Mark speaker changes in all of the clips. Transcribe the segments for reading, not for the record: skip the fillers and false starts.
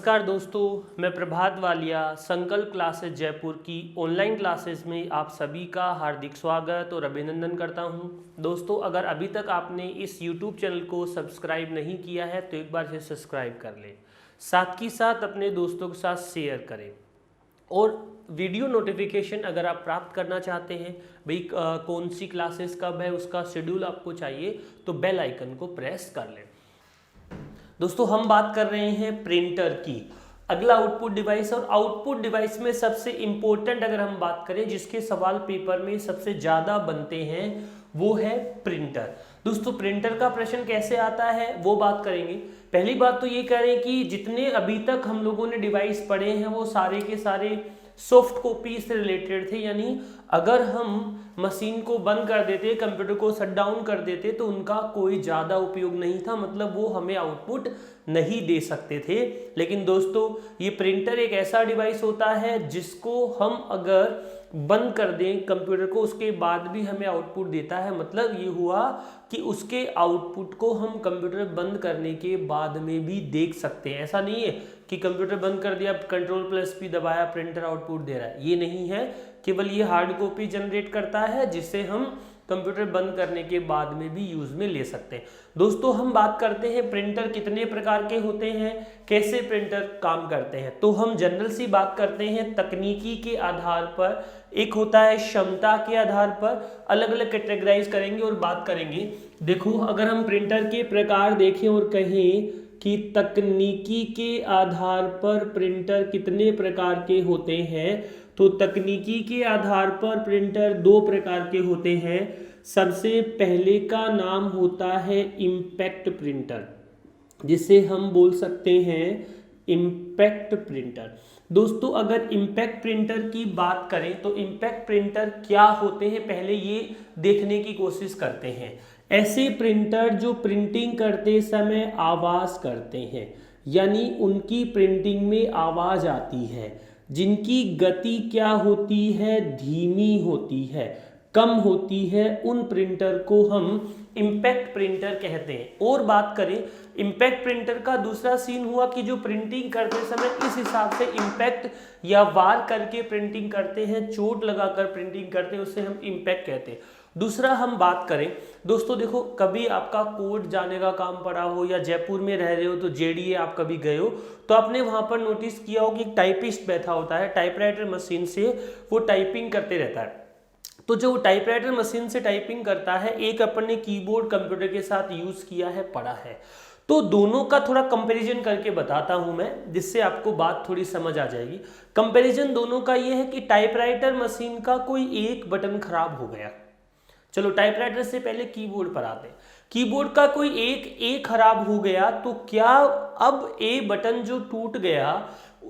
Speaker 1: नमस्कार दोस्तों, मैं प्रभात वालिया संकल्प क्लासेस जयपुर की ऑनलाइन क्लासेस में आप सभी का हार्दिक स्वागत और अभिनंदन करता हूं। दोस्तों, अगर अभी तक आपने इस YouTube चैनल को सब्सक्राइब नहीं किया है तो एक बार से सब्सक्राइब कर लें, साथ ही साथ अपने दोस्तों के साथ शेयर करें और वीडियो नोटिफिकेशन अगर आप प्राप्त करना चाहते हैं भाई कौन सी क्लासेस कब है उसका शेड्यूल आपको चाहिए तो बेल आइकन को प्रेस कर लें। दोस्तों, हम बात कर रहे हैं प्रिंटर की। अगला आउटपुट डिवाइस, और आउटपुट डिवाइस में सबसे इंपॉर्टेंट अगर हम बात करें जिसके सवाल पेपर में सबसे ज़्यादा बनते हैं वो है प्रिंटर। दोस्तों, प्रिंटर का प्रश्न कैसे आता है वो बात करेंगे। पहली बात तो ये करें कि जितने अभी तक हम लोगों ने डिवाइस पढ़े हैं वो सारे के सारे सॉफ्ट कॉपी से रिलेटेड थे, यानी अगर हम मशीन को बंद कर देते, कंप्यूटर को शट डाउन कर देते तो उनका कोई ज़्यादा उपयोग नहीं था, मतलब वो हमें आउटपुट नहीं दे सकते थे। लेकिन दोस्तों, ये प्रिंटर एक ऐसा डिवाइस होता है जिसको हम अगर बंद कर दें कंप्यूटर को उसके बाद भी हमें आउटपुट देता है। मतलब ये हुआ कि उसके आउटपुट को हम कंप्यूटर बंद करने के बाद में भी देख सकते हैं। ऐसा नहीं है कि कंप्यूटर बंद कर दिया, Ctrl+P दबाया, प्रिंटर आउटपुट दे रहा है, ये नहीं है। केवल ये हार्ड कॉपी जनरेट करता है जिसे हम कंप्यूटर बंद करने के बाद में भी यूज में ले सकते हैं। दोस्तों, हम बात करते हैं प्रिंटर कितने प्रकार के होते हैं, कैसे प्रिंटर काम करते हैं। तो हम जनरल सी बात करते हैं तकनीकी के आधार पर, एक होता है क्षमता के आधार पर, अलग अलग कैटेगराइज करेंगे और बात करेंगे। देखो, अगर हम प्रिंटर के प्रकार देखें और कहें कि तकनीकी के आधार पर प्रिंटर कितने प्रकार के होते हैं, तो तकनीकी के आधार पर प्रिंटर दो प्रकार के होते हैं। सबसे पहले का नाम होता है इम्पैक्ट प्रिंटर, जिसे हम बोल सकते हैं इम्पैक्ट प्रिंटर। दोस्तों, अगर इम्पैक्ट प्रिंटर की बात करें तो इम्पैक्ट प्रिंटर क्या होते हैं पहले ये देखने की कोशिश करते हैं। ऐसे प्रिंटर जो प्रिंटिंग करते समय आवाज़ करते हैं, यानी उनकी प्रिंटिंग में आवाज़ आती है, जिनकी गति क्या होती है, धीमी होती है, कम होती है, उन प्रिंटर को हम इम्पैक्ट प्रिंटर कहते हैं। और बात करें इम्पैक्ट प्रिंटर का दूसरा सीन हुआ कि जो प्रिंटिंग करते समय इस हिसाब से इम्पैक्ट या वार करके प्रिंटिंग करते हैं, चोट लगाकर प्रिंटिंग करते हैं, उसे हम इम्पैक्ट कहते हैं। दूसरा हम बात करें, दोस्तों देखो, कभी आपका कोर्ट जाने का काम पड़ा हो या जयपुर में रह रहे हो तो जेडीए आप कभी गए हो तो आपने वहां पर नोटिस किया हो कि टाइपिस्ट बैठा होता है, टाइपराइटर मशीन से वो टाइपिंग करते रहता है। तो जो टाइपराइटर मशीन से टाइपिंग करता है, एक अपन ने कीबोर्ड कंप्यूटर के साथ यूज किया है, पढ़ा है। तो दोनों का थोड़ा कंपैरिजन करके बताता हूं मैं, जिससे आपको बात थोड़ी समझ आ जाएगी। कंपैरिजन दोनों का ये है कि टाइपराइटर मशीन का कोई एक बटन खराब हो गया, चलो टाइपराइटर से पहले कीबोर्ड पर आते हैं, कीबोर्ड का कोई एक खराब हो गया तो क्या अब ए बटन जो टूट गया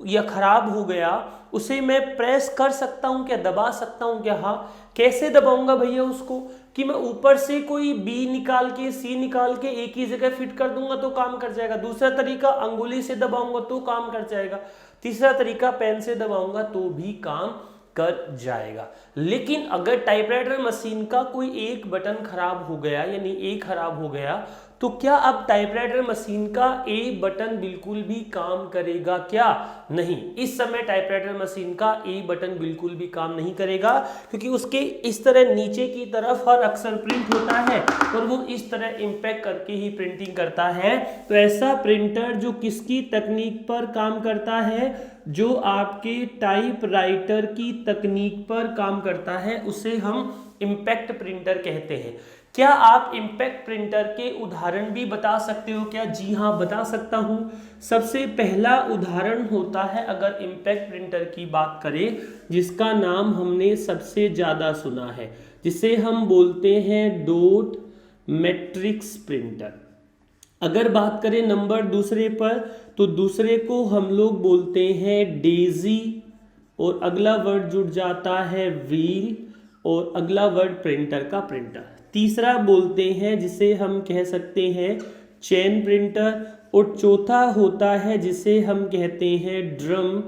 Speaker 1: या खराब हो गया उसे मैं प्रेस कर सकता हूं क्या, दबा सकता हूं क्या? हाँ। कैसे दबाऊंगा भैया उसको, कि मैं ऊपर से कोई बी निकाल के सी निकाल के एक ही जगह फिट कर दूंगा तो काम कर जाएगा। दूसरा तरीका अंगुली से दबाऊंगा तो काम कर जाएगा। तीसरा तरीका पेन से दबाऊंगा तो भी काम कर जाएगा। लेकिन अगर टाइपराइटर मशीन का कोई एक बटन खराब हो गया, यानी ए खराब हो गया, तो क्या अब टाइपराइटर मशीन का ए बटन बिल्कुल भी काम करेगा क्या? नहीं, इस समय टाइपराइटर मशीन का ए बटन बिल्कुल भी काम नहीं करेगा, क्योंकि उसके इस तरह नीचे की तरफ हर अक्षर प्रिंट होता है और वो इस तरह इम्पैक्ट करके ही प्रिंटिंग करता है। तो ऐसा प्रिंटर जो किसकी तकनीक पर काम करता है, जो आपके टाइपराइटर की तकनीक पर काम करता है, उसे हम इम्पैक्ट प्रिंटर कहते हैं। क्या आप इम्पैक्ट प्रिंटर के उदाहरण भी बता सकते हो क्या? जी हाँ, बता सकता हूं। सबसे पहला उदाहरण होता है, अगर इम्पैक्ट प्रिंटर की बात करें, जिसका नाम हमने सबसे ज्यादा सुना है, जिसे हम बोलते हैं डॉट मैट्रिक्स प्रिंटर। अगर बात करें नंबर दूसरे पर, तो दूसरे को हम लोग बोलते हैं डेजी, और अगला वर्ड जुड़ जाता है व्हील, और अगला वर्ड प्रिंटर का प्रिंटर। तीसरा बोलते हैं जिसे हम कह सकते हैं चेन प्रिंटर, और चौथा होता है जिसे हम कहते हैं ड्रम,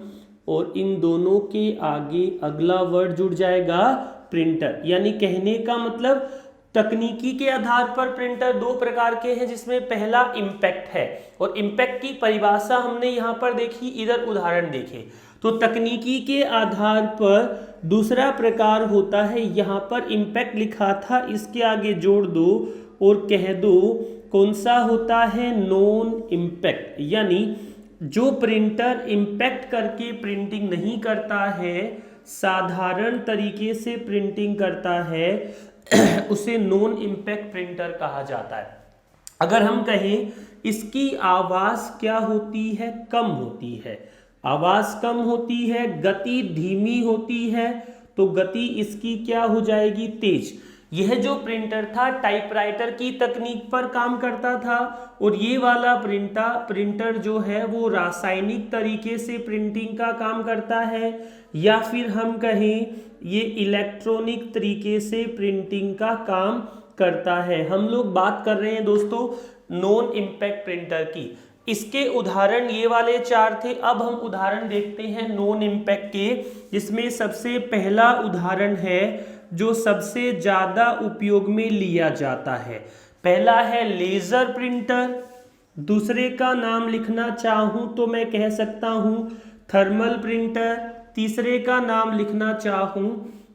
Speaker 1: और इन दोनों के आगे अगला वर्ड जुड़ जाएगा प्रिंटर। यानी कहने का मतलब तकनीकी के आधार पर प्रिंटर दो प्रकार के हैं, जिसमें पहला इम्पैक्ट है, और इम्पैक्ट की परिभाषा हमने यहाँ पर देखी, इधर उदाहरण देखे। तो तकनीकी के आधार पर दूसरा प्रकार होता है, यहाँ पर इम्पैक्ट लिखा था, इसके आगे जोड़ दो और कह दो कौन सा होता है, नॉन इम्पैक्ट, यानी जो प्रिंटर इम्पैक्ट करके प्रिंटिंग नहीं करता है, साधारण तरीके से प्रिंटिंग करता है, उसे नॉन इम्पैक्ट प्रिंटर कहा जाता है। अगर हम कहें इसकी आवाज क्या होती है, कम होती है, आवाज कम होती है, गति धीमी होती है, तो गति इसकी क्या हो जाएगी, तेज। यह जो प्रिंटर था टाइपराइटर की तकनीक पर काम करता था, और ये वाला प्रिंटर जो है वो रासायनिक तरीके से प्रिंटिंग का काम करता है, या फिर हम कहें ये इलेक्ट्रॉनिक तरीके से प्रिंटिंग का काम करता है। हम लोग बात कर रहे हैं दोस्तों नॉन इम्पैक्ट प्रिंटर की। इसके उदाहरण ये वाले 4 थे। अब हम उदाहरण देखते हैं नॉन इम्पैक्ट के, जिसमें सबसे पहला उदाहरण है जो सबसे ज़्यादा उपयोग में लिया जाता है। पहला है लेज़र प्रिंटर, दूसरे का नाम लिखना चाहूँ तो मैं कह सकता हूँ थर्मल प्रिंटर, तीसरे का नाम लिखना चाहूँ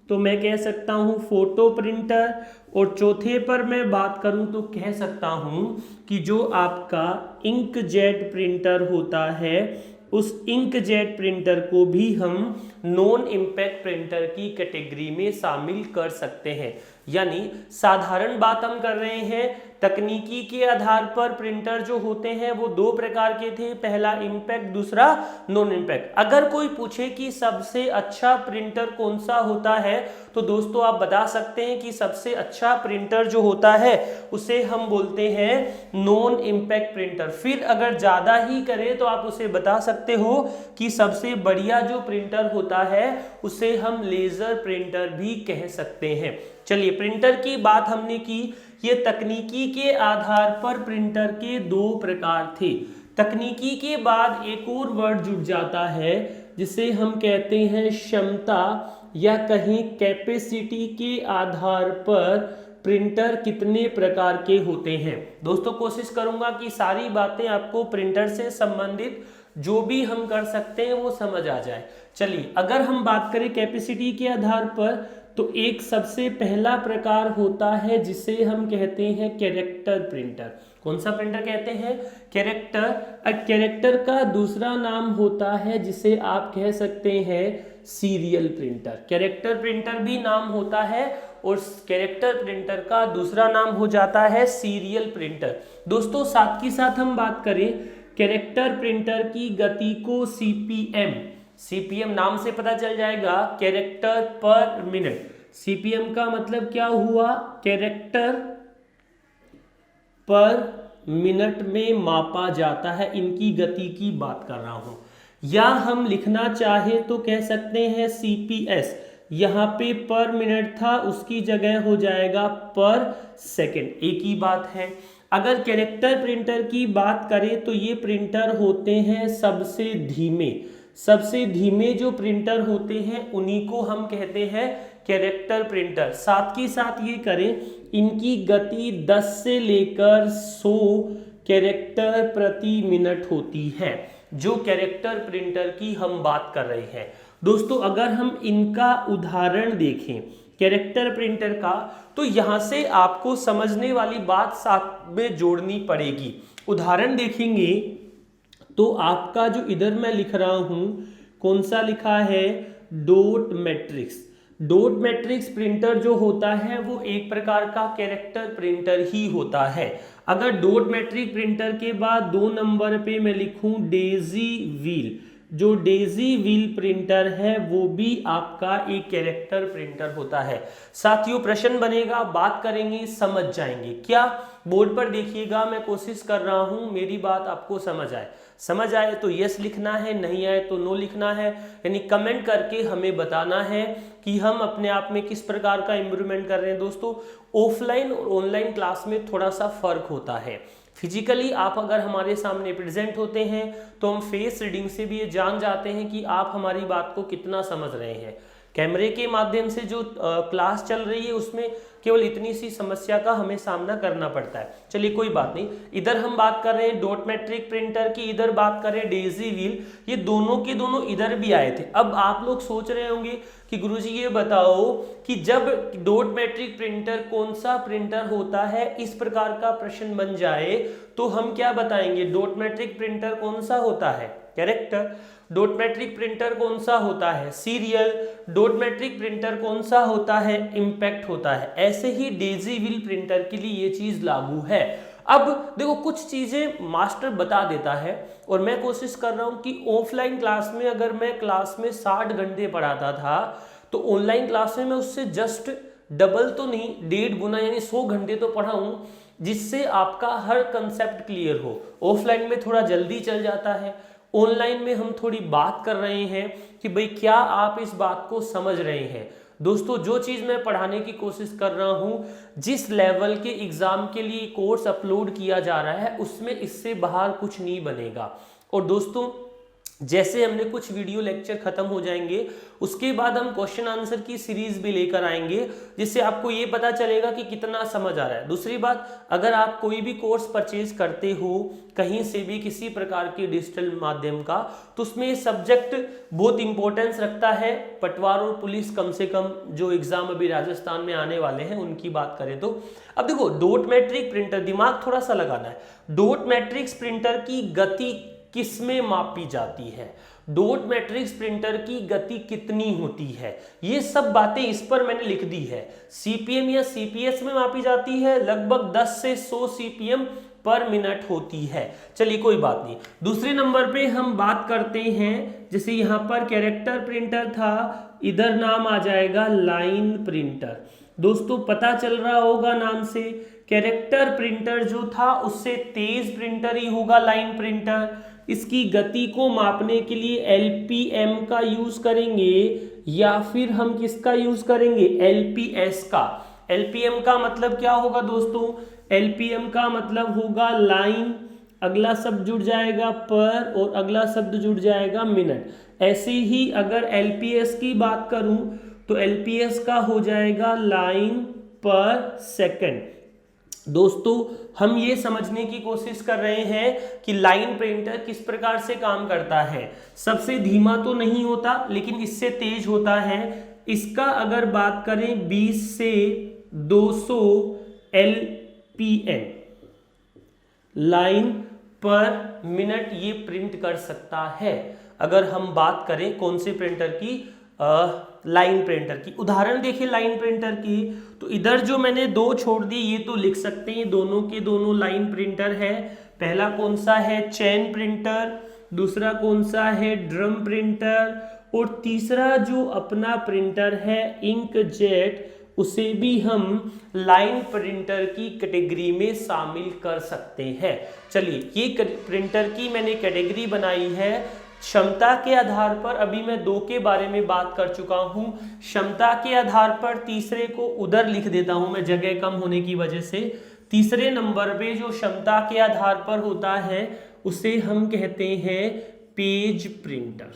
Speaker 1: तो मैं कह सकता हूँ फोटो प्रिंटर, और चौथे पर मैं बात करूँ तो कह सकता हूँ कि जो आपका इंकजेट प्रिंटर होता है, उस इंकजेट प्रिंटर को भी हम नॉन इम्पैक्ट प्रिंटर की कैटेगरी में शामिल कर सकते हैं। यानी साधारण बात हम कर रहे हैं, तकनीकी के आधार पर प्रिंटर जो होते हैं वो दो प्रकार के थे, पहला इम्पैक्ट, दूसरा नॉन इम्पैक्ट। अगर कोई पूछे कि सबसे अच्छा प्रिंटर कौन सा होता है, तो दोस्तों आप बता सकते हैं कि सबसे अच्छा प्रिंटर जो होता है उसे हम बोलते हैं नॉन इम्पैक्ट प्रिंटर। फिर अगर ज़्यादा ही करें तो आप उसे बता सकते हो कि सबसे बढ़िया जो प्रिंटर होता है उसे हम लेज़र प्रिंटर भी कह सकते हैं। चलिए, प्रिंटर की बात हमने की। ये तकनीकी के आधार पर प्रिंटर के दो प्रकार थे। तकनीकी के बाद एक और वर्ड जुड़ जाता है जिसे हम कहते हैं क्षमता, या कहीं कैपेसिटी के आधार पर प्रिंटर कितने प्रकार के होते हैं। दोस्तों कोशिश करूंगा कि सारी बातें आपको प्रिंटर से संबंधित जो भी हम कर सकते हैं वो समझ आ जाए। चलिए, अगर हम बात करें कैपेसिटी के आधार पर, तो एक सबसे पहला प्रकार होता है जिसे हम कहते हैं कैरेक्टर प्रिंटर। कौन सा प्रिंटर कहते हैं? कैरेक्टर। कैरेक्टर का दूसरा नाम होता है जिसे आप कह सकते हैं सीरियल प्रिंटर। कैरेक्टर प्रिंटर भी नाम होता है और कैरेक्टर प्रिंटर का दूसरा नाम हो जाता है सीरियल प्रिंटर। दोस्तों साथ ही साथ हम बात करें कैरेक्टर प्रिंटर की गति को सीपीएम नाम से पता चल जाएगा, कैरेक्टर पर मिनट। सीपीएम का मतलब क्या हुआ? कैरेक्टर पर मिनट में मापा जाता है। इनकी गति की बात कर रहा हूं। या हम लिखना चाहे तो कह सकते हैं सीपीएस। यहाँ पे पर मिनट था, उसकी जगह हो जाएगा पर सेकंड, एक ही बात है। अगर कैरेक्टर प्रिंटर की बात करें तो ये प्रिंटर होते हैं सबसे धीमे जो प्रिंटर होते हैं उन्हीं को हम कहते हैं कैरेक्टर प्रिंटर। साथ ही साथ ये करें, इनकी गति 10 से लेकर 100 कैरेक्टर प्रति मिनट होती है, जो कैरेक्टर प्रिंटर की हम बात कर रहे हैं। दोस्तों अगर हम इनका उदाहरण देखें कैरेक्टर प्रिंटर का, तो यहाँ से आपको समझने वाली बात साथ में जोड़नी पड़ेगी। उदाहरण देखेंगे तो आपका जो इधर मैं लिख रहा हूँ, कौन सा लिखा है? डॉट मैट्रिक्स प्रिंटर जो होता है वो एक प्रकार का कैरेक्टर प्रिंटर ही होता है। अगर डॉट मैट्रिक प्रिंटर के बाद 2 नंबर पे मैं लिखूं डेजी व्हील, जो डेजी व्हील प्रिंटर है वो भी आपका एक कैरेक्टर प्रिंटर होता है। साथियों प्रश्न बनेगा, बात करेंगे, समझ जाएंगे। क्या बोर्ड पर देखिएगा, मैं कोशिश कर रहा हूं मेरी बात आपको समझ आए तो यस लिखना है, नहीं आए तो नो लिखना है। यानी कमेंट करके हमें बताना है कि हम अपने आप में किस प्रकार का इम्प्रूवमेंट कर रहे हैं। दोस्तों ऑफलाइन और ऑनलाइन क्लास में थोड़ा सा फर्क होता है। फिजिकली आप अगर हमारे सामने प्रेजेंट होते हैं तो हम फेस रीडिंग से भी ये जान जाते हैं कि आप हमारी बात को कितना समझ रहे हैं। कैमरे के माध्यम से जो क्लास चल रही है उसमें केवल इतनी सी समस्या का हमें सामना करना पड़ता है। चलिए कोई बात नहीं, इधर हम बात कर रहे हैं डॉट मैट्रिक प्रिंटर की, इधर बात कर रहे हैं डेजी व्हील, ये दोनों के दोनों इधर भी आए थे। अब आप लोग सोच रहे होंगे कि गुरुजी ये बताओ कि जब डॉट मैट्रिक प्रिंटर कौन सा प्रिंटर होता है, इस प्रकार का प्रश्न बन जाए तो हम क्या बताएंगे, डॉट मैट्रिक प्रिंटर कौन सा होता है, कैरेक्टर। डॉट मैट्रिक प्रिंटर कौन सा होता है, सीरियल। डॉट मैट्रिक प्रिंटर कौन सा होता है, इंपैक्ट होता है। ऐसे ही डेजी व्हील प्रिंटर के लिए ये चीज लागू है। अब देखो कुछ चीजें मास्टर बता देता है और मैं कोशिश कर रहा हूं कि ऑफलाइन क्लास में अगर मैं क्लास में 60 घंटे पढ़ाता था तो ऑनलाइन क्लास में मैं उससे जस्ट डबल तो नहीं, 1.5 गुना यानी 100 घंटे तो पढ़ाऊं, जिससे आपका हर कंसेप्ट क्लियर हो। ऑफलाइन में थोड़ा जल्दी चल जाता है, ऑनलाइन में हम थोड़ी बात कर रहे हैं कि भाई क्या आप इस बात को समझ रहे हैं। दोस्तों जो चीज़ मैं पढ़ाने की कोशिश कर रहा हूँ, जिस लेवल के एग्ज़ाम के लिए कोर्स अपलोड किया जा रहा है उसमें इससे बाहर कुछ नहीं बनेगा। और दोस्तों जैसे हमने कुछ वीडियो लेक्चर खत्म हो जाएंगे उसके बाद हम क्वेश्चन आंसर की सीरीज भी लेकर आएंगे, जिससे आपको ये पता चलेगा कि कितना समझ आ रहा है। दूसरी बात, अगर आप कोई भी कोर्स परचेज करते हो कहीं से भी किसी प्रकार के डिजिटल माध्यम का, तो उसमें ये सब्जेक्ट बहुत इंपॉर्टेंस रखता है। पटवार और पुलिस कम से कम जो एग्जाम अभी राजस्थान में आने वाले हैं उनकी बात करें तो। अब देखो डॉट मैट्रिक प्रिंटर, दिमाग थोड़ा सा लगाना है। डॉट मैट्रिक्स प्रिंटर की गति किस में मापी जाती है, डॉट मैट्रिक्स प्रिंटर की गति कितनी होती है, ये सब बातें इस पर मैंने लिख दी है। सीपीएम या सीपीएस में मापी जाती है, लगभग 10 से 100 सीपीएम पर मिनट होती है। चलिए कोई बात नहीं। दूसरे नंबर पे हम बात करते हैं, जैसे यहाँ पर कैरेक्टर प्रिंटर था, इधर नाम आ जाएगा लाइन प्रिंटर। दोस्तों पता चल रहा होगा नाम से, कैरेक्टर प्रिंटर जो था उससे तेज प्रिंटर ही होगा लाइन प्रिंटर। इसकी गति को मापने के लिए एलपीएम का यूज करेंगे या फिर हम किसका यूज करेंगे, एलपीएस का। एलपीएम का मतलब क्या होगा दोस्तों, एलपीएम का मतलब होगा लाइन, अगला शब्द जुड़ जाएगा पर और अगला शब्द जुड़ जाएगा मिनट। ऐसे ही अगर एलपीएस की बात करूं तो एलपीएस का हो जाएगा लाइन पर सेकंड। दोस्तों हम ये समझने की कोशिश कर रहे हैं कि लाइन प्रिंटर किस प्रकार से काम करता है। सबसे धीमा तो नहीं होता लेकिन इससे तेज होता है। इसका अगर बात करें 20 से 200 LPM लाइन पर मिनट ये प्रिंट कर सकता है। अगर हम बात करें कौन से प्रिंटर की, लाइन प्रिंटर की। उदाहरण देखिए लाइन प्रिंटर की, तो इधर जो मैंने 2 छोड़ दी ये तो लिख सकते हैं, दोनों के दोनों लाइन प्रिंटर है। पहला कौन सा है, चेन प्रिंटर, दूसरा कौन सा है, ड्रम प्रिंटर, और तीसरा जो अपना प्रिंटर है इंकजेट, उसे भी हम लाइन प्रिंटर की कैटेगरी में शामिल कर सकते हैं। चलिए ये प्रिंटर की मैंने कैटेगरी बनाई है। क्षमता के आधार पर अभी मैं 2 के बारे में बात कर चुका हूं। क्षमता के आधार पर तीसरे को उधर लिख देता हूं मैं, जगह कम होने की वजह से। तीसरे नंबर पे जो क्षमता के आधार पर होता है उसे हम कहते हैं पेज प्रिंटर,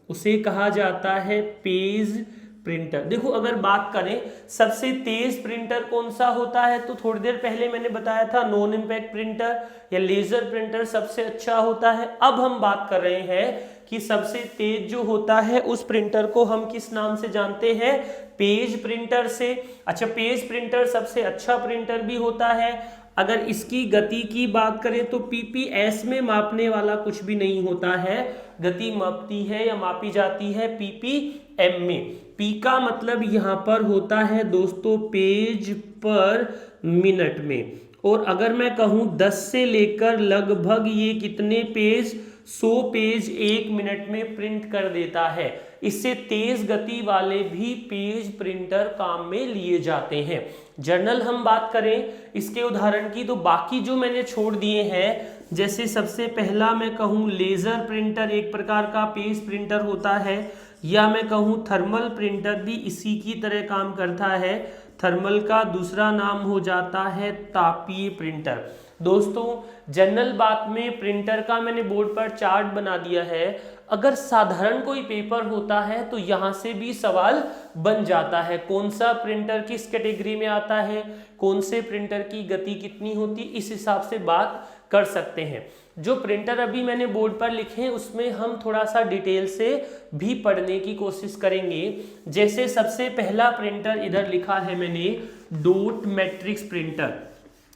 Speaker 1: उसे कहा जाता है पेज प्रिंटर। देखो अगर बात करें सबसे तेज प्रिंटर कौन सा होता है, तो थोड़ी देर पहले मैंने बताया था नॉन इंपैक्ट प्रिंटर या लेजर प्रिंटर सबसे अच्छा होता है। अब हम बात कर रहे हैं कि सबसे तेज जो होता है उस प्रिंटर को हम किस नाम से जानते हैं, पेज प्रिंटर से। अच्छा पेज प्रिंटर सबसे अच्छा प्रिंटर भी होता है। अगर इसकी गति की बात करें तो पीपीएस में मापने वाला कुछ भी नहीं होता है, गति मापती है या मापी जाती है पीपीएम में। पी का मतलब यहाँ पर होता है दोस्तों पेज पर मिनट में। और अगर मैं कहूँ 10 से लेकर लगभग ये कितने पेज, 100 पेज 1 मिनट में प्रिंट कर देता है। इससे तेज गति वाले भी पेज प्रिंटर काम में लिए जाते हैं। जर्नल हम बात करें इसके उदाहरण की, तो बाकी जो मैंने छोड़ दिए हैं, जैसे सबसे पहला मैं कहूँ लेजर प्रिंटर एक प्रकार का पेज प्रिंटर होता है, या मैं कहूँ थर्मल प्रिंटर भी इसी की तरह काम करता है। थर्मल का दूसरा नाम हो जाता है तापीय प्रिंटर। दोस्तों जनरल बात में प्रिंटर का मैंने बोर्ड पर चार्ट बना दिया है। अगर साधारण कोई पेपर होता है तो यहाँ से भी सवाल बन जाता है, कौन सा प्रिंटर किस कैटेगरी में आता है, कौन से प्रिंटर की गति कितनी होती, इस हिसाब से बात कर सकते हैं। जो प्रिंटर अभी मैंने बोर्ड पर लिखे हैं उसमें हम थोड़ा सा डिटेल से भी पढ़ने की कोशिश करेंगे। जैसे सबसे पहला प्रिंटर इधर लिखा है मैंने, डॉट मैट्रिक्स प्रिंटर।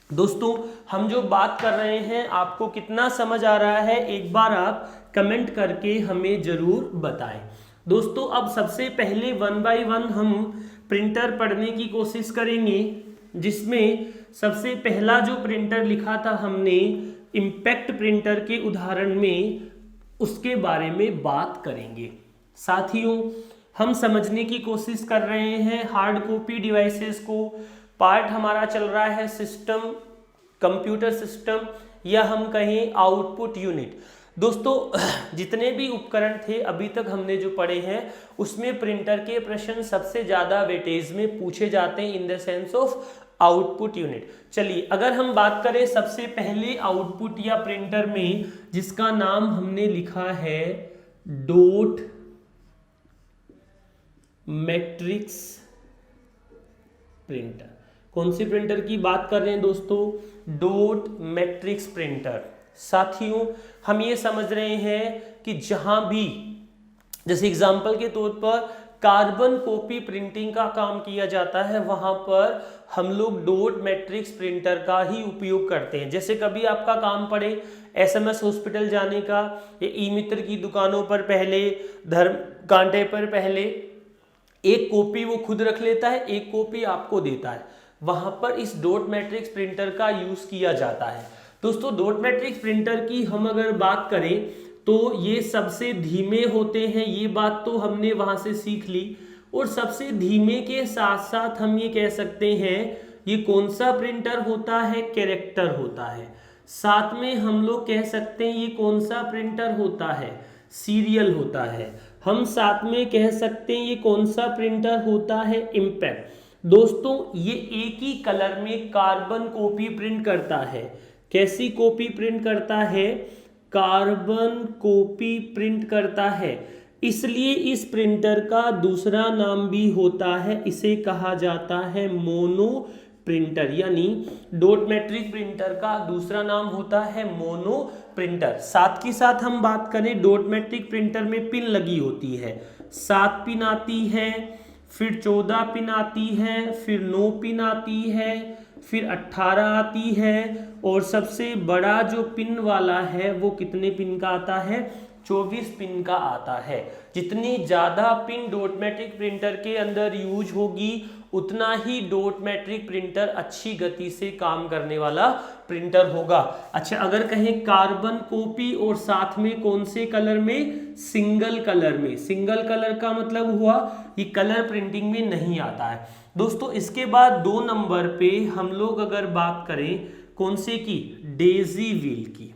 Speaker 1: दोस्तों हम जो बात कर रहे हैं आपको कितना समझ आ रहा है, एक बार आप कमेंट करके हमें जरूर बताएं। दोस्तों अब सबसे पहले 1 बाय 1 हम प्रिंटर पढ़ने की कोशिश करेंगे, जिसमें सबसे पहला जो प्रिंटर लिखा था हमने इम्पैक्ट प्रिंटर के उदाहरण में, उसके बारे में बात करेंगे। साथियों हम समझने की कोशिश कर रहे हैं हार्ड कॉपी डिवाइसेस को। पार्ट हमारा चल रहा है सिस्टम, कंप्यूटर सिस्टम, या हम कहें आउटपुट यूनिट। दोस्तों जितने भी उपकरण थे अभी तक हमने जो पढ़े हैं उसमें प्रिंटर के प्रश्न सबसे ज़्यादा वेटेज में पूछे जाते हैं in the sense of output unit. चलिए अगर हम बात करें सबसे पहले आउटपुट या प्रिंटर में, जिसका नाम हमने लिखा है डॉट मैट्रिक्स प्रिंटर। कौन सी प्रिंटर की बात कर रहे हैं दोस्तों? Dot matrix printer. साथियों हम ये समझ रहे हैं कि जहां भी, जैसे एग्जांपल के तौर पर कार्बन कॉपी प्रिंटिंग का काम किया जाता है, वहां पर हम लोग डॉट मैट्रिक्स प्रिंटर का ही उपयोग करते हैं। जैसे कभी आपका काम पड़े एसएमएस हॉस्पिटल जाने का, या ई मित्र की दुकानों पर पहले, धर्म कांटे पर पहले, एक कॉपी वो खुद रख लेता है, एक कॉपी आपको देता है, वहां पर इस डॉट मैट्रिक्स प्रिंटर का यूज किया जाता है। दोस्तों डॉट मैट्रिक्स प्रिंटर की हम अगर बात करें तो ये सबसे धीमे होते हैं, ये बात तो हमने वहां से सीख ली। और सबसे धीमे के साथ साथ हम ये कह सकते हैं ये कौन सा प्रिंटर होता है? कैरेक्टर होता है। साथ में हम लोग कह सकते हैं ये कौन सा प्रिंटर होता है? सीरियल होता है। हम साथ में कह सकते हैं ये कौन सा प्रिंटर होता है? इम्पैक्ट। दोस्तों ये एक ही कलर में कार्बन कॉपी प्रिंट करता है। कैसी कॉपी प्रिंट करता है? कार्बन कॉपी प्रिंट करता है। इसलिए इस प्रिंटर का दूसरा नाम भी होता है, इसे कहा जाता है मोनो प्रिंटर। यानी डॉट मैट्रिक्स प्रिंटर का दूसरा नाम होता है मोनो प्रिंटर। साथ ही साथ हम बात करें, डॉट मैट्रिक्स प्रिंटर में पिन लगी होती है। 7 पिन आती है, फिर 14 पिन आती है, फिर 9 पिन आती है, फिर 18 आती है, और सबसे बड़ा जो पिन वाला है वो कितने पिन का आता है? 24 पिन का आता है। जितनी ज़्यादा पिन डॉट मैट्रिक्स प्रिंटर के अंदर यूज होगी उतना ही डॉट मैट्रिक्स प्रिंटर अच्छी गति से काम करने वाला प्रिंटर होगा। अच्छा अगर कहें कार्बन कॉपी और साथ में कौन से कलर में? सिंगल कलर में। सिंगल कलर का मतलब हुआ ये कलर प्रिंटिंग में नहीं आता है। दोस्तों इसके बाद 2 नंबर पे हम लोग अगर बात करें कौन से की? डेजी व्हील की।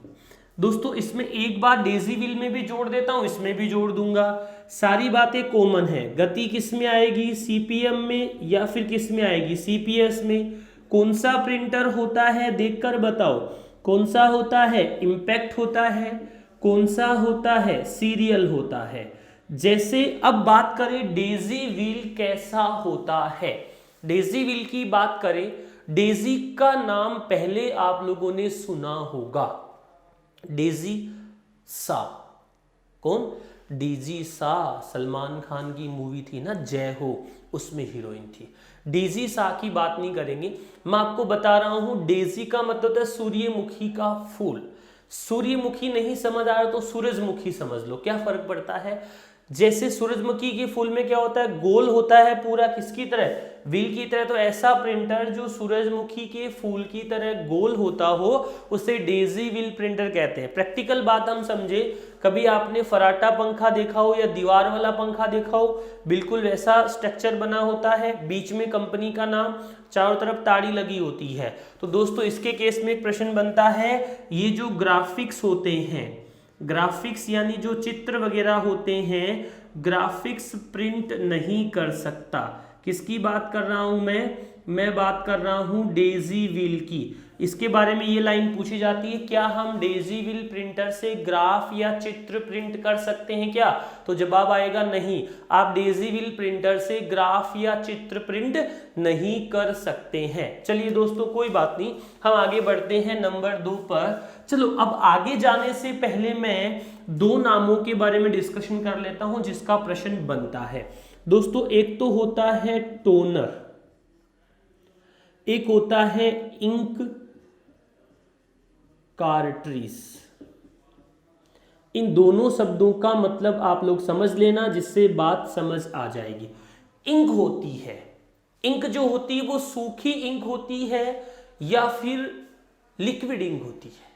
Speaker 1: दोस्तों इसमें एक बार डेजी व्हील में भी जोड़ देता हूं, इसमें भी जोड़ दूंगा। सारी बातें कॉमन है। गति किस में आएगी? सीपीएम में, या फिर किस में आएगी? सीपीएस में। कौन सा प्रिंटर होता है? देखकर बताओ। कौन सा होता है? इम्पैक्ट होता है। कौन सा होता है? सीरियल होता है। जैसे अब बात करें डेजी व्हील कैसा होता है। डेजी व्हील की बात करें, डेजी का नाम पहले आप लोगों ने सुना होगा, डेजी सा। कौन? डेजी सा सलमान खान की मूवी थी ना जय हो, उसमें हीरोइन थी। डेजी सा की बात नहीं करेंगे, मैं आपको बता रहा हूं डेजी का मतलब है सूर्यमुखी का फूल। सूर्यमुखी नहीं समझ आ रहा तो सूरजमुखी समझ लो, क्या फर्क पड़ता है? जैसे सूरजमुखी के फूल में क्या होता है? गोल होता है पूरा, किसकी तरह? व्हील की तरह। तो ऐसा प्रिंटर जो सूरजमुखी के फूल की तरह गोल होता हो उसे डेजी व्हील प्रिंटर कहते हैं। प्रैक्टिकल बात हम समझे, कभी आपने फराटा पंखा देखा हो या दीवार वाला पंखा देखा हो, बिल्कुल वैसा स्ट्रक्चर बना होता है, बीच में कंपनी का नाम, चारों तरफ ताड़ी लगी होती है। तो दोस्तों इसके केस में एक प्रश्न बनता है, ये जो ग्राफिक्स होते हैं, ग्राफिक्स यानी जो चित्र वगैरह होते हैं, ग्राफिक्स प्रिंट नहीं कर सकता। किसकी बात कर रहा हूं मैं बात कर रहा हूं डेजी व्हील की। इसके बारे में ये लाइन पूछी जाती है, क्या हम डेजी व्हील प्रिंटर से ग्राफ या चित्र प्रिंट कर सकते हैं क्या? तो जवाब आएगा नहीं, आप डेजी व्हील प्रिंटर से ग्राफ या चित्र प्रिंट नहीं कर सकते हैं। चलिए दोस्तों कोई बात नहीं, हम आगे बढ़ते हैं नंबर 2 पर। चलो अब आगे जाने से पहले मैं दो नामों के बारे में डिस्कशन कर लेता हूं जिसका प्रश्न बनता है। दोस्तों एक तो होता है टोनर, एक होता है इंक कार्ट्रिज। इन दोनों शब्दों का मतलब आप लोग समझ लेना जिससे बात समझ आ जाएगी। इंक होती है, इंक जो होती है वो सूखी इंक होती है या फिर लिक्विड इंक होती है।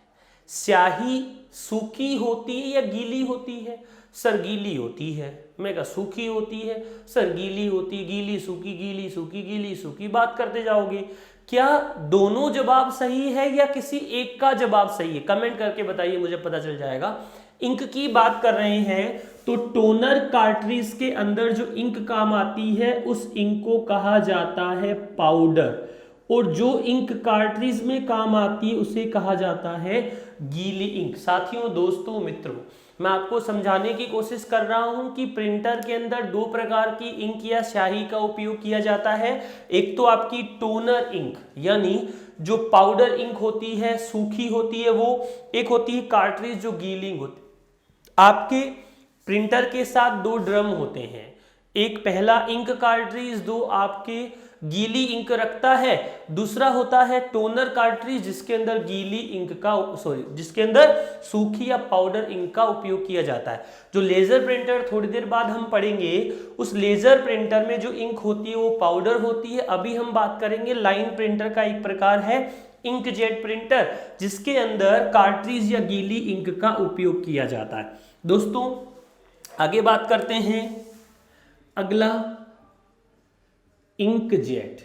Speaker 1: स्याही सूखी होती है या गीली होती है? सर गीली होती है। मैं कहा सूखी होती है, सर गीली होती है। गीली सूखी, गीली सूखी, गीली सूखी, बात करते जाओगे। क्या दोनों जवाब सही है या किसी एक का जवाब सही है? कमेंट करके बताइए, मुझे पता चल जाएगा। इंक की बात कर रहे हैं तो टोनर कार्ट्रिज के अंदर जो इंक काम आती है उस इंक को कहा जाता है पाउडर, और जो इंक कार्ट्रिज में काम आती है उसे कहा जाता है गीली इंक। साथियों, दोस्तों, मित्रों, मैं आपको समझाने की कोशिश कर रहा हूं कि प्रिंटर के अंदर दो प्रकार की इंक या स्याही का उपयोग किया जाता है। एक तो आपकी टोनर इंक यानी जो पाउडर इंक होती है, सूखी होती है वो, एक होती है कार्ट्रिज जो गीली इंक होती है। आपके प्रिंटर के साथ दो ड्रम होते हैं, एक पहला इंक कार्ट्रिज दो आपके गीली इंक रखता है, दूसरा होता है टोनर कार्ट्रिज जिसके अंदर गीली इंक का जिसके अंदर सूखी या पाउडर इंक का उपयोग किया जाता है। जो लेजर प्रिंटर थोड़ी देर बाद हम पढ़ेंगे, उस लेजर प्रिंटर में जो इंक होती है वो पाउडर होती है। अभी हम बात करेंगे लाइन प्रिंटर का एक प्रकार है इंकजेट प्रिंटर जिसके अंदर कार्ट्रिज या गीली इंक का उपयोग किया जाता है। दोस्तों आगे बात करते हैं, अगला इंकजेट।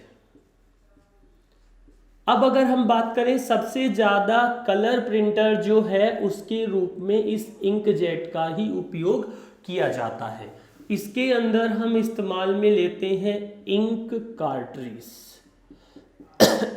Speaker 1: अब अगर हम बात करें सबसे ज्यादा कलर प्रिंटर जो है उसके रूप में इस इंकजेट का ही उपयोग किया जाता है। इसके अंदर हम इस्तेमाल में लेते हैं इंक कार्ट्रिज।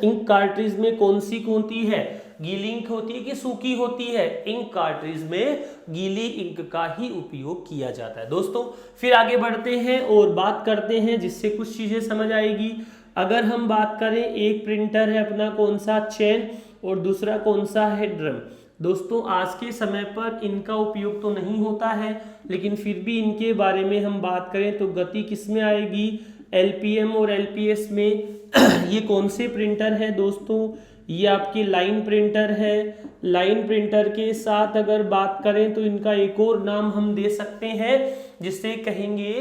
Speaker 1: इंक कार्ट्रिज में कौन सी होती है? गीली इंक होती है कि सूखी होती है? इंक कार्ट्रिज में गीली इंक का ही उपयोग किया जाता है। दोस्तों फिर आगे बढ़ते हैं और बात करते हैं जिससे कुछ चीजें समझ आएगी। अगर हम बात करें, एक प्रिंटर है अपना कौन सा? चेन, और दूसरा कौन सा है? ड्रम। दोस्तों आज के समय पर इनका उपयोग तो नहीं होता है, लेकिन फिर भी इनके बारे में हम बात करें तो गति किस में आएगी? LPM और LPS में। ये कौन से प्रिंटर है दोस्तों? ये आपकी लाइन प्रिंटर है। लाइन प्रिंटर के साथ अगर बात करें तो इनका एक और नाम हम दे सकते हैं जिससे कहेंगे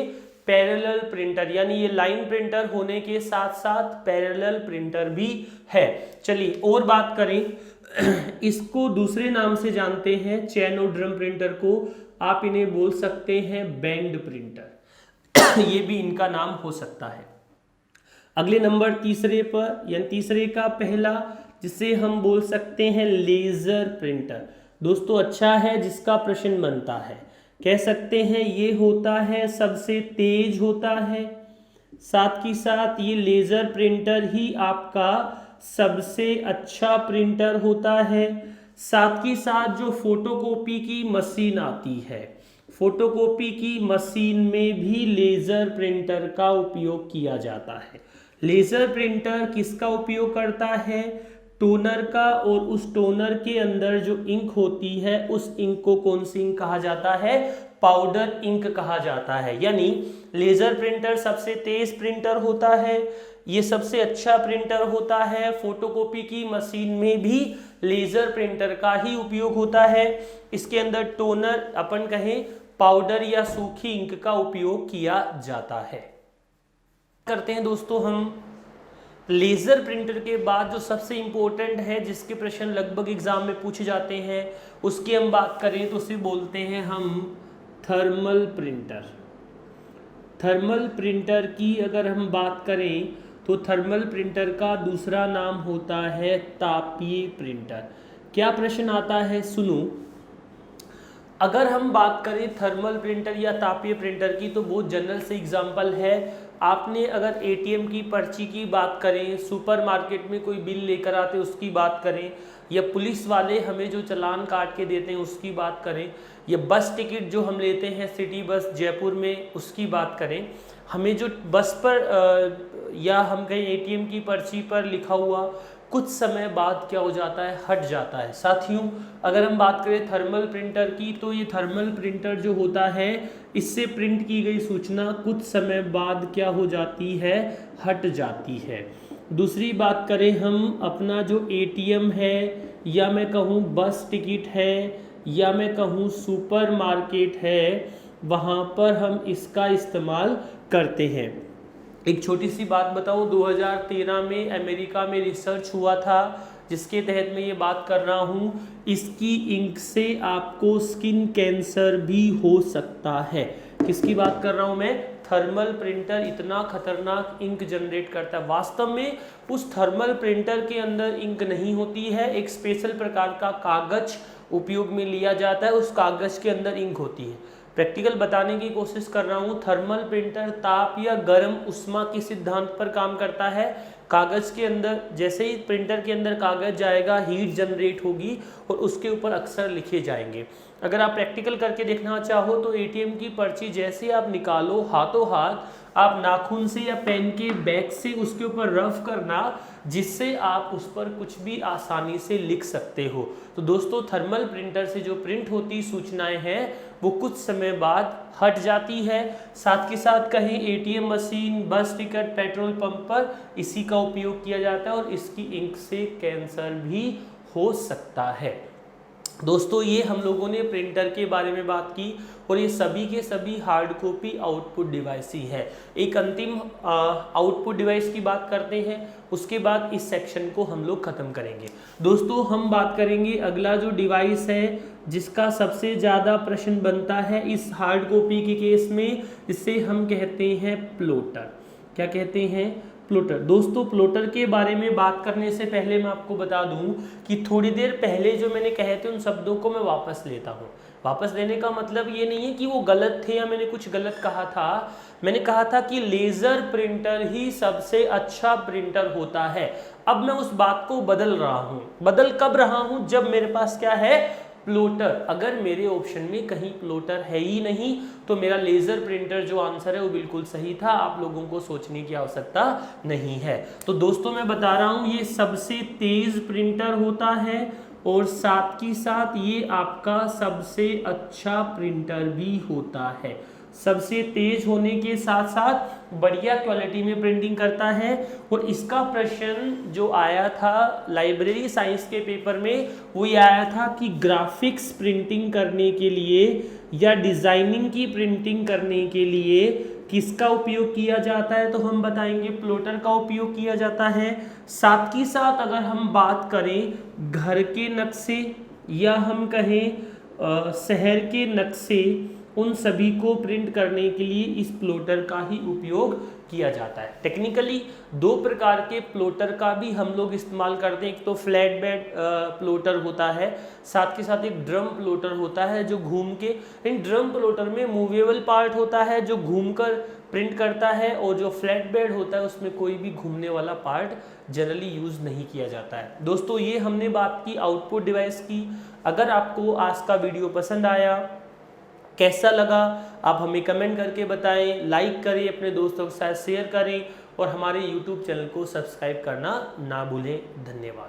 Speaker 1: पैरेलल प्रिंटर, यानी ये लाइन प्रिंटर होने के साथ साथ पैरेलल प्रिंटर भी है। चलिए और बात करें, इसको दूसरे नाम से जानते हैं चैन और ड्रम प्रिंटर को, आप इन्हें बोल सकते हैं बैंड प्रिंटर। ये भी इनका नाम हो सकता है। अगले नंबर तीसरे पर, यानी तीसरे का पहला, जिसे हम बोल सकते हैं लेजर प्रिंटर। दोस्तों अच्छा है जिसका प्रश्न बनता है, कह सकते हैं ये होता है सबसे तेज होता है, साथ ही साथ ये लेजर प्रिंटर ही आपका सबसे अच्छा प्रिंटर होता है। साथ ही साथ जो फोटोकॉपी की मशीन आती है, फोटोकॉपी की मशीन में भी लेजर प्रिंटर का उपयोग किया जाता है। लेजर प्रिंटर किसका उपयोग करता है? टोनर का, और उस टोनर के अंदर जो इंक होती है उस इंक को कौन सी इंक कहा जाता है? पाउडर इंक कहा जाता है। यानी लेजर प्रिंटर सबसे तेज प्रिंटर होता है, ये सबसे अच्छा प्रिंटर होता है। फोटोकॉपी की मशीन में भी लेजर प्रिंटर का ही उपयोग होता है। इसके अंदर टोनर अपन कहें पाउडर या सूखी इंक का उपयोग किया जाता है। करते हैं दोस्तों हम लेजर प्रिंटर के बाद जो सबसे इंपॉर्टेंट है जिसके प्रश्न लगभग एग्जाम में पूछे जाते हैं, उसकी हम बात करें तो उसे बोलते हैं हम थर्मल प्रिंटर। थर्मल प्रिंटर की अगर हम बात करें तो थर्मल प्रिंटर का दूसरा नाम होता है तापीय प्रिंटर। क्या प्रश्न आता है सुनो, अगर हम बात करें थर्मल प्रिंटर या तापीय प्रिंटर की तो बहुत जनरल से एग्जांपल है। आपने अगर एटीएम की पर्ची की बात करें, सुपरमार्केट में कोई बिल लेकर आते उसकी बात करें, या पुलिस वाले हमें जो चालान काट के देते हैं उसकी बात करें, या बस टिकट जो हम लेते हैं सिटी बस जयपुर में उसकी बात करें, हमें जो बस पर या हम कहीं एटीएम की पर्ची पर लिखा हुआ कुछ समय बाद क्या हो जाता है, हट जाता है। साथियों, अगर हम बात करें थर्मल प्रिंटर की, तो ये थर्मल प्रिंटर जो होता है इससे प्रिंट की गई सूचना कुछ समय बाद क्या हो जाती है, हट जाती है। दूसरी बात करें हम अपना जो एटीएम है, या मैं कहूँ बस टिकट है, या मैं कहूँ सुपरमार्केट है, वहाँ पर हम इसका इस्तेमाल करते हैं। एक छोटी सी बात बताऊँ, 2013 में अमेरिका में रिसर्च हुआ था जिसके तहत मैं ये बात कर रहा हूँ, इसकी इंक से आपको स्किन कैंसर भी हो सकता है। किसकी बात कर रहा हूँ मैं? थर्मल प्रिंटर इतना खतरनाक इंक जनरेट करता है। वास्तव में उस थर्मल प्रिंटर के अंदर इंक नहीं होती है, एक स्पेशल प्रकार का कागज उपयोग में लिया जाता है, उस कागज के अंदर इंक होती है। प्रैक्टिकल बताने की कोशिश कर रहा हूँ। थर्मल प्रिंटर ताप या गर्म उष्मा के सिद्धांत पर काम करता है। कागज के अंदर जैसे ही प्रिंटर के अंदर कागज जाएगा, हीट जनरेट होगी और उसके ऊपर अक्षर लिखे जाएंगे। अगर आप प्रैक्टिकल करके देखना चाहो तो एटीएम की पर्ची जैसे आप निकालो, हाथों हाथ आप नाखून से या पेन के बैक से उसके ऊपर रफ करना, जिससे आप उस पर कुछ भी आसानी से लिख सकते हो। तो दोस्तों, थर्मल प्रिंटर से जो प्रिंट होती सूचनाएं हैं वो कुछ समय बाद हट जाती है। साथ के साथ कहीं एटीएम मशीन, बस टिकट, पेट्रोल पंप पर इसी का उपयोग किया जाता है और इसकी इंक से कैंसर भी हो सकता है। दोस्तों, ये हम लोगों ने प्रिंटर के बारे में बात की और ये सभी के सभी हार्ड कॉपी आउटपुट डिवाइस ही है। एक अंतिम आउटपुट डिवाइस की बात करते हैं, उसके बाद इस सेक्शन को हम लोग खत्म करेंगे। दोस्तों, हम बात करेंगे अगला जो डिवाइस है जिसका सबसे ज़्यादा प्रश्न बनता है इस हार्ड कॉपी के केस में, इसे हम कहते हैं प्लॉटर। क्या कहते हैं? प्लॉटर। दोस्तों, प्लॉटर के बारे में बात करने से पहले मैं आपको बता दूं कि थोड़ी देर पहले जो मैंने कहे थे उन शब्दों को मैं वापस लेता हूं। वापस लेने का मतलब ये नहीं है कि वो गलत थे या मैंने कुछ गलत कहा था। मैंने कहा था कि लेज़र प्रिंटर ही सबसे अच्छा प्रिंटर होता है। अब मैं उस बात को बदल रहा हूँ। बदल कब रहा हूँ? जब मेरे पास क्या है? प्लॉटर। अगर मेरे ऑप्शन में कहीं प्लॉटर है ही नहीं तो मेरा लेज़र प्रिंटर जो आंसर है वो बिल्कुल सही था। आप लोगों को सोचने की आवश्यकता नहीं है। तो दोस्तों, मैं बता रहा हूँ ये सबसे तेज प्रिंटर होता है और साथ ही साथ ये आपका सबसे अच्छा प्रिंटर भी होता है। सबसे तेज होने के साथ साथ बढ़िया क्वालिटी में प्रिंटिंग करता है। और इसका प्रश्न जो आया था लाइब्रेरी साइंस के पेपर में वो ये आया था कि ग्राफिक्स प्रिंटिंग करने के लिए या डिजाइनिंग की प्रिंटिंग करने के लिए किसका उपयोग किया जाता है? तो हम बताएंगे प्लॉटर का उपयोग किया जाता है। साथ ही साथ अगर हम बात करें घर के नक्शे या हम कहें शहर के नक्शे, उन सभी को प्रिंट करने के लिए इस प्लॉटर का ही उपयोग किया जाता है। टेक्निकली दो प्रकार के प्लॉटर का भी हम लोग इस्तेमाल करते हैं। एक तो फ्लैट बेड प्लॉटर होता है, साथ के साथ एक ड्रम प्लॉटर होता है जो घूम के, इन ड्रम प्लॉटर में मूवेबल पार्ट होता है जो घूमकर प्रिंट करता है, और जो फ्लैट बेड होता है उसमें कोई भी घूमने वाला पार्ट जनरली यूज़ नहीं किया जाता है। दोस्तों, ये हमने बात की आउटपुट डिवाइस की। अगर आपको आज का वीडियो पसंद आया, कैसा लगा, आप हमें कमेंट करके बताएं, लाइक करें, अपने दोस्तों के साथ शेयर करें और हमारे YouTube चैनल को सब्सक्राइब करना ना भूलें। धन्यवाद।